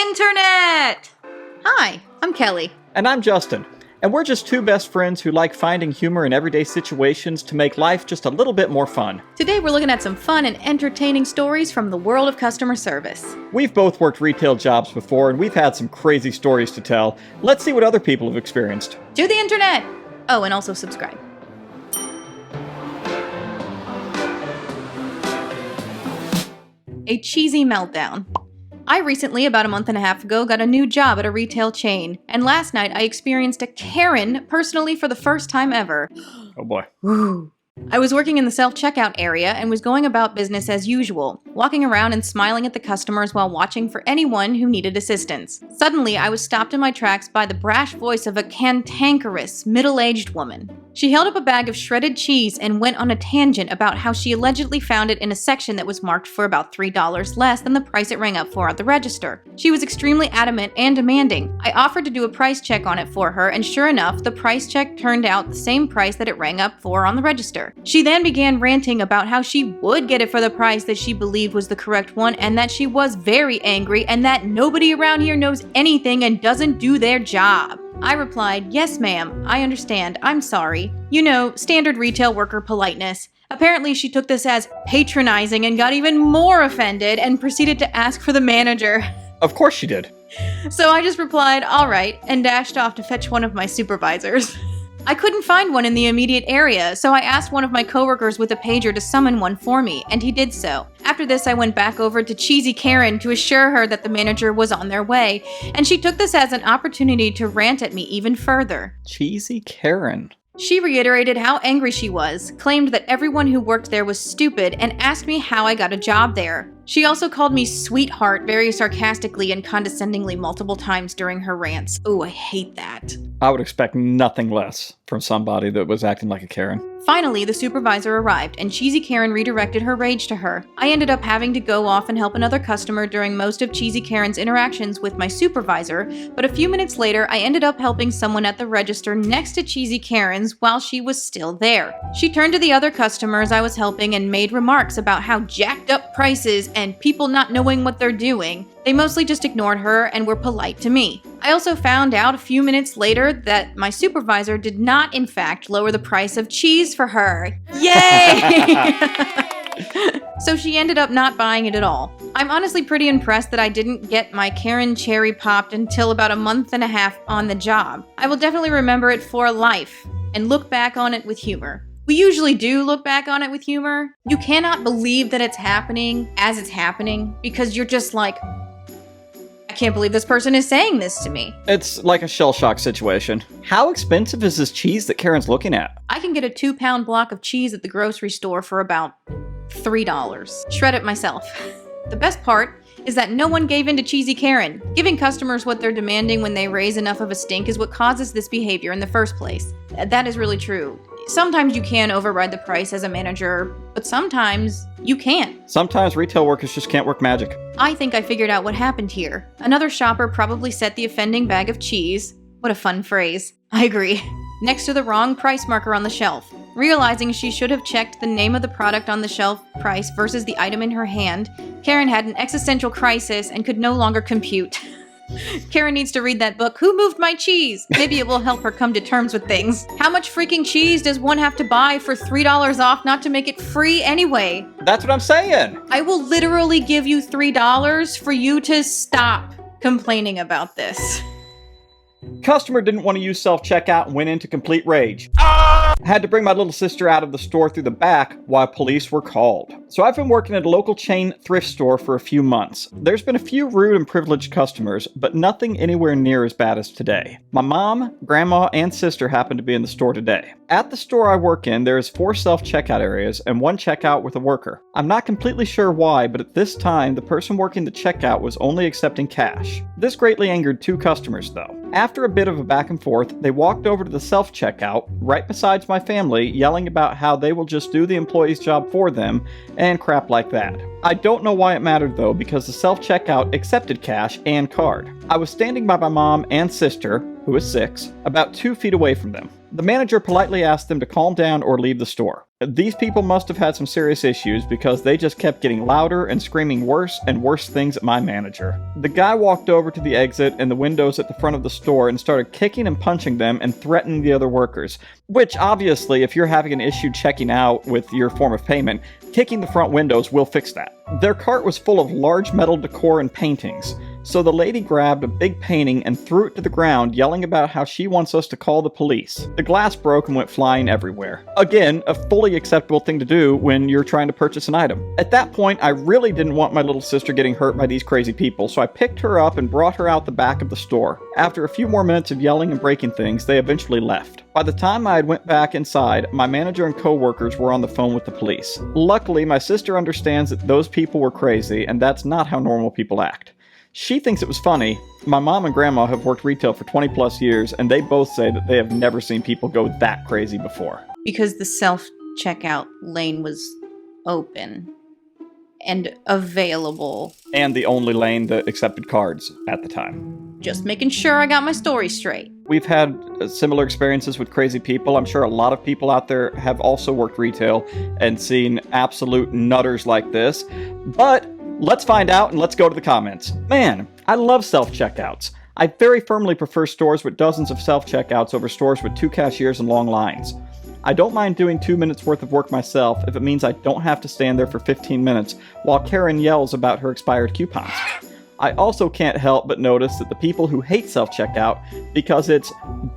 internet! Hi, I'm Kelly. And I'm Justin. And we're just two best friends who like finding humor in everyday situations to make life just a little bit more fun. Today we're looking at some fun and entertaining stories from the world of customer service. We've both worked retail jobs before, and we've had some crazy stories to tell. Let's see what other people have experienced. To the internet! Oh, and also subscribe. A cheesy meltdown. I recently, about a month and a half ago, got a new job at a retail chain, and last night I experienced a Karen personally for the first time ever. Oh boy. Woo. I was working in the self-checkout area and was going about business as usual, walking around and smiling at the customers while watching for anyone who needed assistance. Suddenly, I was stopped in my tracks by the brash voice of a cantankerous, middle-aged woman. She held up a bag of shredded cheese and went on a tangent about how she allegedly found it in a section that was marked for about $3 less than the price it rang up for at the register. She was extremely adamant and demanding. I offered to do a price check on it for her, and sure enough, the price check turned out the same price that it rang up for on the register. She then began ranting about how she would get it for the price that she believed was the correct one, and that she was very angry and that nobody around here knows anything and doesn't do their job. I replied, "Yes, ma'am, I understand, I'm sorry." You know, standard retail worker politeness. Apparently she took this as patronizing and got even more offended and proceeded to ask for the manager. Of course she did. So I just replied, "All right," and dashed off to fetch one of my supervisors. I couldn't find one in the immediate area, so I asked one of my coworkers with a pager to summon one for me, and he did so. After this, I went back over to Cheesy Karen to assure her that the manager was on their way, and she took this as an opportunity to rant at me even further. Cheesy Karen. She reiterated how angry she was, claimed that everyone who worked there was stupid, and asked me how I got a job there. She also called me sweetheart very sarcastically and condescendingly multiple times during her rants. Ooh, I hate that. I would expect nothing less from somebody that was acting like a Karen. Finally, the supervisor arrived, and Cheesy Karen redirected her rage to her. I ended up having to go off and help another customer during most of Cheesy Karen's interactions with my supervisor, but a few minutes later, I ended up helping someone at the register next to Cheesy Karen's while she was still there. She turned to the other customers I was helping and made remarks about how jacked up prices and people not knowing what they're doing. They mostly just ignored her and were polite to me. I also found out a few minutes later that my supervisor did not, in fact, lower the price of cheese for her. Yay! So she ended up not buying it at all. I'm honestly pretty impressed that I didn't get my Karen cherry popped until about a month and a half on the job. I will definitely remember it for life and look back on it with humor. We usually do look back on it with humor. You cannot believe that it's happening as it's happening because you're just like, I can't believe this person is saying this to me. It's like a shell shock situation. How expensive is this cheese that Karen's looking at? I can get a 2-pound block of cheese at the grocery store for about $3. Shred it myself. The best part is that no one gave in to Cheesy Karen. Giving customers what they're demanding when they raise enough of a stink is what causes this behavior in the first place. That is really true. Sometimes you can override the price as a manager, but sometimes you can't. Sometimes retail workers just can't work magic. I think I figured out what happened here. Another shopper probably set the offending bag of cheese. What a fun phrase. I agree. Next to the wrong price marker on the shelf. Realizing she should have checked the name of the product on the shelf price versus the item in her hand, Karen had an existential crisis and could no longer compute. Karen needs to read that book, Who Moved My Cheese? Maybe it will help her come to terms with things. How much freaking cheese does one have to buy for $3 off not to make it free anyway? That's what I'm saying. I will literally give you $3 for you to stop complaining about this. Customer didn't want to use self-checkout and went into complete rage. Had to bring my little sister out of the store through the back while police were called. So I've been working at a local chain thrift store for a few months. There's been a few rude and privileged customers, but nothing anywhere near as bad as today. My mom, grandma, and sister happened to be in the store today. At the store I work in, there is 4 self-checkout areas and 1 checkout with a worker. I'm not completely sure why, but at this time, the person working the checkout was only accepting cash. This greatly angered 2 customers though. After a bit of a back and forth, they walked over to the self-checkout, right beside my family, yelling about how they will just do the employee's job for them, and crap like that. I don't know why it mattered though, because the self-checkout accepted cash and card. I was standing by my mom and sister, who is 6, about 2 feet away from them. The manager politely asked them to calm down or leave the store. These people must have had some serious issues because they just kept getting louder and screaming worse and worse things at my manager. The guy walked over to the exit and the windows at the front of the store and started kicking and punching them and threatening the other workers. Which, obviously, if you're having an issue checking out with your form of payment, kicking the front windows will fix that. Their cart was full of large metal decor and paintings. So the lady grabbed a big painting and threw it to the ground, yelling about how she wants us to call the police. The glass broke and went flying everywhere. Again, a fully acceptable thing to do when you're trying to purchase an item. At that point, I really didn't want my little sister getting hurt by these crazy people, so I picked her up and brought her out the back of the store. After a few more minutes of yelling and breaking things, they eventually left. By the time I had went back inside, my manager and coworkers were on the phone with the police. Luckily, my sister understands that those people were crazy, and that's not how normal people act. She thinks it was funny. My mom and grandma have worked retail for 20 plus years, and they both say that they have never seen people go that crazy before. Because the self-checkout lane was open and available. And the only lane that accepted cards at the time. Just making sure I got my story straight. We've had similar experiences with crazy people. I'm sure a lot of people out there have also worked retail and seen absolute nutters like this. But let's find out and let's go to the comments. Man, I love self-checkouts. I very firmly prefer stores with dozens of self-checkouts over stores with 2 cashiers and long lines. I don't mind doing 2 minutes worth of work myself if it means I don't have to stand there for 15 minutes while Karen yells about her expired coupons. I also can't help but notice that the people who hate self-checkout because it's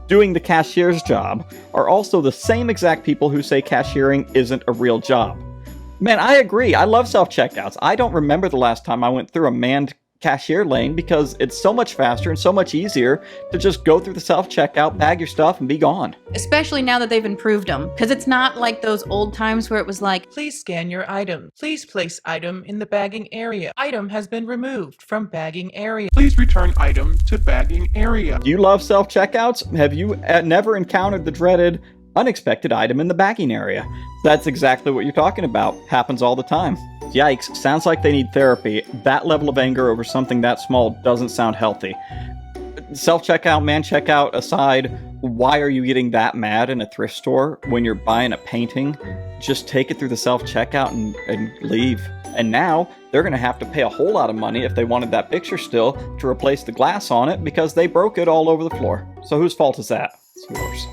doing the cashier's job are also the same exact people who say cashiering isn't a real job. Man, I agree. I love self-checkouts. I don't remember the last time I went through a manned cashier lane because it's so much faster and so much easier to just go through the self-checkout, bag your stuff, and be gone. Especially now that they've improved them. Because it's not like those old times where it was like, please scan your item. Please place item in the bagging area. Item has been removed from bagging area. Please return item to bagging area. Do you love self-checkouts? Have you never encountered the dreaded unexpected item in the bagging area? That's exactly what you're talking about. Happens all the time. Yikes, sounds like they need therapy. That level of anger over something that small doesn't sound healthy. Self-checkout, man checkout aside, why are you getting that mad in a thrift store when you're buying a painting? Just take it through the self-checkout and leave. And now, they're going to have to pay a whole lot of money if they wanted that picture still to replace the glass on it because they broke it all over the floor. So whose fault is that? It's yours.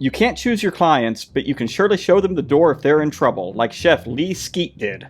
You can't choose your clients, but you can surely show them the door if they're in trouble, like Chef Lee Skeet did.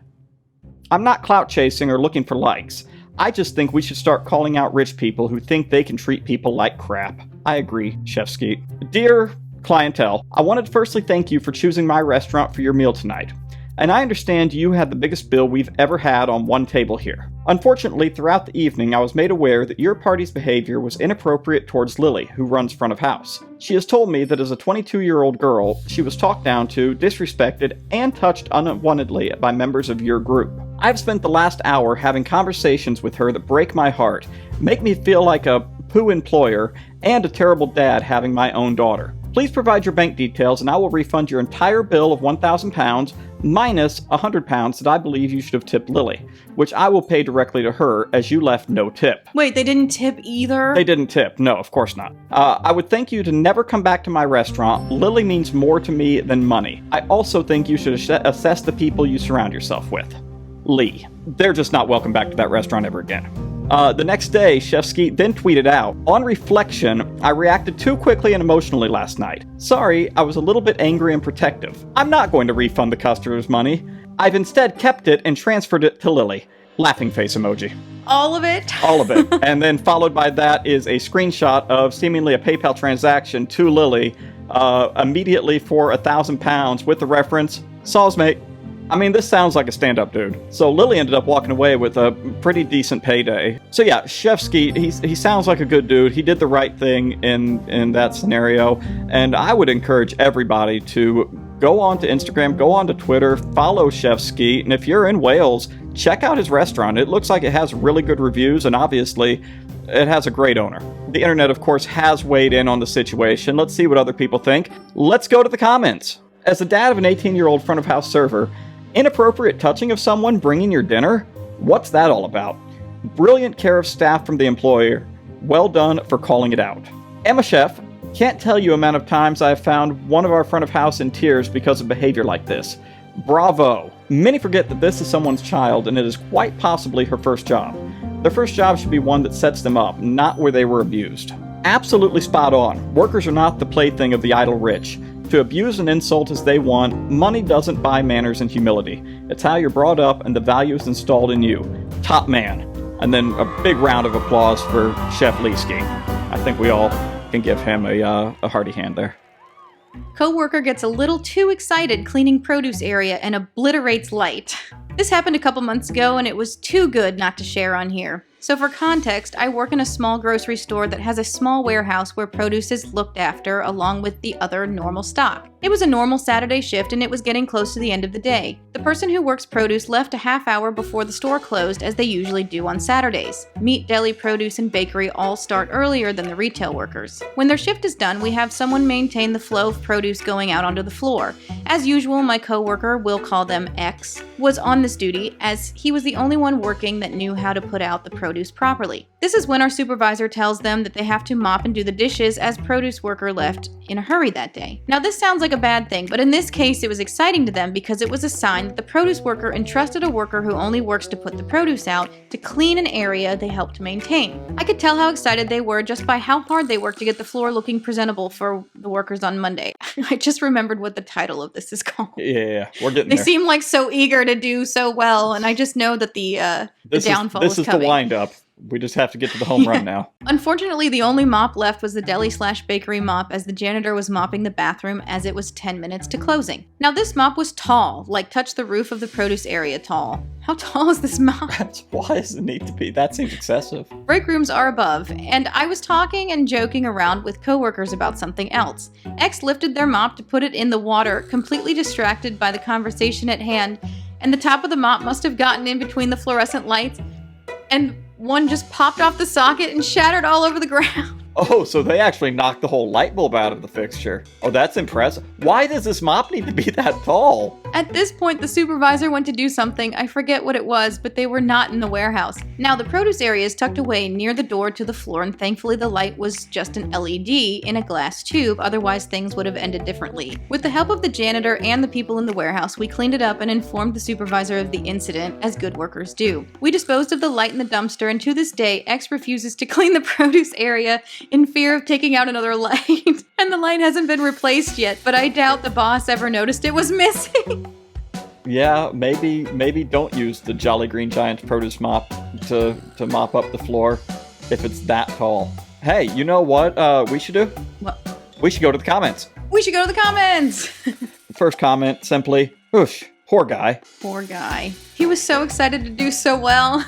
I'm not clout chasing or looking for likes. I just think we should start calling out rich people who think they can treat people like crap. I agree, Chef Skeet. Dear clientele, I wanted to firstly thank you for choosing my restaurant for your meal tonight. And I understand you had the biggest bill we've ever had on one table here. Unfortunately, throughout the evening, I was made aware that your party's behavior was inappropriate towards Lily, who runs front of house. She has told me that as a 22-year-old girl, she was talked down to, disrespected, and touched unwantedly by members of your group. I've spent the last hour having conversations with her that break my heart, make me feel like a poo employer, and a terrible dad having my own daughter. Please provide your bank details and I will refund your entire bill of £1,000 minus £100 that I believe you should have tipped Lily, which I will pay directly to her as you left no tip. wait, they didn't tip either? They didn't tip. No, of course not. I would thank you to never come back to my restaurant. Lily means more to me than money. I also think you should assess the people you surround yourself with. Lee. They're just not welcome back to that restaurant ever again. The next day, Chef Skeet then tweeted out, on reflection, I reacted too quickly and emotionally last night. Sorry, I was a little bit angry and protective. I'm not going to refund the customer's money. I've instead kept it and transferred it to Lily. Laughing face emoji. All of it? All of it. And then followed by that is a screenshot of seemingly a PayPal transaction to Lily, immediately for £1,000 with the reference, Saw's mate. I mean, this sounds like a stand-up dude. So Lily ended up walking away with a pretty decent payday. So yeah, Chef Skeet, he sounds like a good dude. He did the right thing in that scenario. And I would encourage everybody to go on to Instagram, go on to Twitter, follow Chef Skeet. And if you're in Wales, check out his restaurant. It looks like it has really good reviews, and obviously it has a great owner. The internet, of course, has weighed in on the situation. Let's see what other people think. Let's go to the comments. As the dad of an 18-year-old front-of-house server, inappropriate touching of someone bringing your dinner? What's that all about? Brilliant care of staff from the employer. Well done for calling it out. Emma Chef, Can't tell you amount of times I have found one of our front of house in tears because of behavior like this. Bravo! Many forget that this is someone's child and it is quite possibly her first job. Their first job should be one that sets them up, not where they were abused. Absolutely spot on. Workers are not the plaything of the idle rich. To abuse and insult as they want, money doesn't buy manners and humility. It's how you're brought up and the value is installed in you. Top man. And then a big round of applause for Chef Leesky. I think we all can give him a hearty hand there. Coworker gets a little too excited cleaning produce area and obliterates light. This happened a couple months ago and it was too good not to share on here. So for context, I work in a small grocery store that has a small warehouse where produce is looked after along with the other normal stock. It was a normal Saturday shift and it was getting close to the end of the day. The person who works produce left a half hour before the store closed as they usually do on Saturdays. Meat, deli, produce, and bakery all start earlier than the retail workers. When their shift is done, we have someone maintain the flow of produce going out onto the floor. As usual, my coworker, we'll call them X, was on this duty as he was the only one working that knew how to put out the produce properly. This is when our supervisor tells them that they have to mop and do the dishes as produce worker left in a hurry that day. Now this sounds like a bad thing, but in this case it was exciting to them because it was a sign that the produce worker entrusted a worker who only works to put the produce out to clean an area they helped to maintain. I could tell how excited they were just by how hard they worked to get the floor looking presentable for the workers on Monday. I just remembered what the title of this is called. Yeah, we're getting They there. seem like so eager to do so well, and I just know that the downfall is coming. This is the wind-up. We just have to get to the home run now. Unfortunately, the only mop left was the deli/bakery mop as the janitor was mopping the bathroom as it was 10 minutes to closing. Now this mop was tall, like touch the roof of the produce area tall. How tall is this mop? Why does it need to be? That seems excessive. Break rooms are above, and I was talking and joking around with coworkers about something else. X lifted their mop to put it in the water, completely distracted by the conversation at hand, and the top of the mop must have gotten in between the fluorescent lights, and one just popped off the socket and shattered all over the ground. Oh, so they actually knocked the whole light bulb out of the fixture. Oh, that's impressive. Why does this mop need to be that tall? At this point, the supervisor went to do something. I forget what it was, but they were not in the warehouse. Now, the produce area is tucked away near the door to the floor, and thankfully the light was just an LED in a glass tube, otherwise things would have ended differently. With the help of the janitor and the people in the warehouse, we cleaned it up and informed the supervisor of the incident, as good workers do. We disposed of the light in the dumpster, and to this day, X refuses to clean the produce area in fear of taking out another light. And the light hasn't been replaced yet, but I doubt the boss ever noticed it was missing. Yeah, maybe don't use the Jolly Green Giant's produce mop to mop up the floor if it's that tall. Hey, you know what we should do? What? We should go to the comments. We should go to the comments! First comment, simply, whoosh, poor guy. Poor guy. He was so excited to do so well.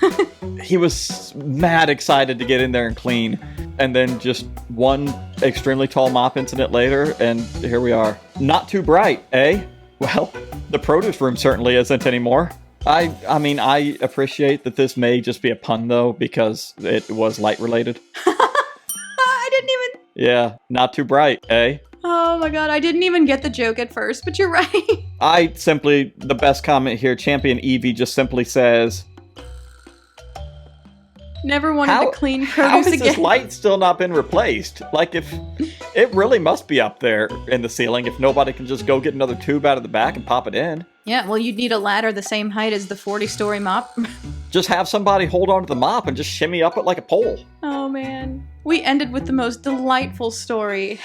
He was mad excited to get in there and clean. And then just one extremely tall mop incident later, and here we are. Not too bright, eh? Well, the produce room certainly isn't anymore. I mean, I appreciate that this may just be a pun, though, because it was light-related. I didn't even... Yeah, not too bright, eh? Oh my god, I didn't even get the joke at first, but you're right. The best comment here, Champion Evie just simply says... Never wanted to clean How produce has again. this light still not been replaced? Like, if it really must be up there in the ceiling if nobody can just go get another tube out of the back and pop it in. Yeah, well, you'd need a ladder the same height as the 40-story mop. Just have somebody hold onto the mop and just shimmy up it like a pole. Oh man. We ended with the most delightful story.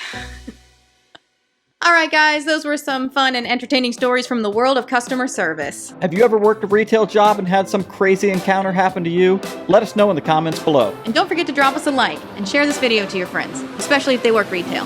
Alright guys, those were some fun and entertaining stories from the world of customer service. Have you ever worked a retail job and had some crazy encounter happen to you? Let us know in the comments below. And don't forget to drop us a like and share this video to your friends, especially if they work retail.